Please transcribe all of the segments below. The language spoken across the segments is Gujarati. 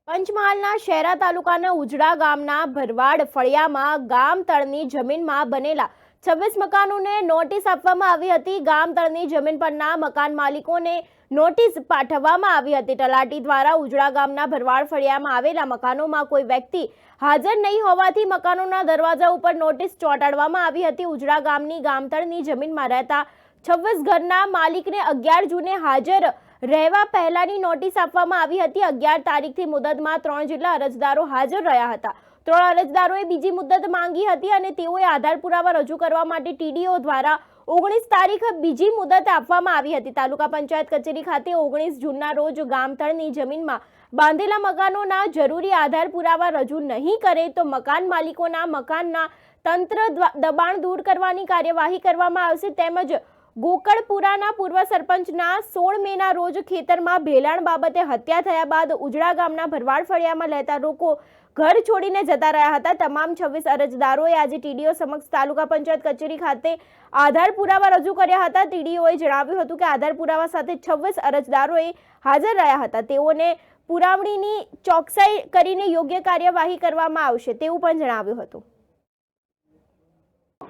પંચમહાલના શહેરા તાલુકાના ઉજડા ગામના ભરવાડ ફળિયામાં ગામ તળની જમીનમાં બનેલા 26 મકાનોને નોટિસ આપવામાં આવી હતી। ગામ તળની જમીન પરના મકાન માલિકોને નોટિસ પાઠવવામાં આવી હતી। તલાટી દ્વારા ઉજડા ગામના ભરવાડ ફળિયામાં આવેલા મકાનોમાં કોઈ વ્યક્તિ હાજર નહીં હોવાથી મકાનોના દરવાજા ઉપર નોટિસ ચોંટાડવામાં આવી હતી। ઉજડા ગામની ગામતળની જમીનમાં રહેતા 26 ઘરના માલિકને 11 જૂને હાજર રહેવા પહેલાની નોટિસ આપવામાં આવી હતી। 11 તારીખથી મુદતમાં 3 જેટલા અરજદારો હાજર રહ્યા હતા। 3 અરજદારોએ બીજી મુદત માંગી હતી અને તેઓએ આધાર પુરાવા રજૂ કરવા માટે ટીડીઓ દ્વારા 19 તારીખ બીજી મુદત આપવામાં આવી હતી। તાલુકા પંચાયત કચેરી ખાતે 19 જૂનના રોજ ગામતળની જમીનમાં બાંધેલા મકાનોના જરૂરી આધાર પુરાવા રજૂ નહીં કરે તો મકાન માલિકોના મકાનના તંત્ર દબાણ દૂર કરવાની કાર્યવાહી કરવામાં આવશે। તેમજ ગોકળપુરાના પૂર્વ સરપંચના 16 મેના રોજ ખેતરમાં ભેલાણ બાબતે હત્યા થયા બાદ ઉજડા ગામના ભરવાડ ફળિયામાં રહેતા લોકો ઘર છોડીને જતા રહ્યા હતા। તમામ 26 અરજદારોએ આજે ટીડીઓ સમક્ષ તાલુકા પંચાયત કચેરી ખાતે આધાર પુરાવા રજૂ કર્યા હતા। ટીડીઓએ જણાવ્યું હતું કે આધાર પુરાવા સાથે 26 અરજદારોએ હાજર રહ્યા હતા। તેઓને પુરાવણીની ચોકસાઈ કરીને યોગ્ય કાર્યવાહી કરવામાં આવશે તેવું પણ જણાવ્યું હતું।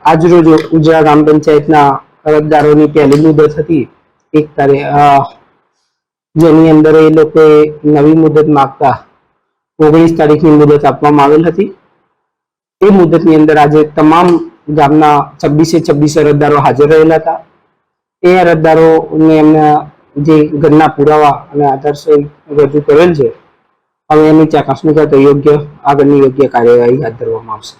આજરોજ ઉજડા ગ્રામ પંચાયતના અરજદારોની પહેલી મુદત હતી 1 તારીખ, જેની અંદર એ લોકોએ નવી મુદત માંગતા 19 તારીખની મુદત આપવામાં આવેલ હતી। એ મુદતની અંદર આજે તમામ ગામના 26 અરજદારો હાજર રહેલા હતા। એ અરજદારોને એમના જે ઘરના પુરાવા અને આધાર રજૂ કરેલ છે, હવે એની ચકાસણી કરતા આગળની યોગ્ય કાર્યવાહી હાથ ધરવામાં આવશે।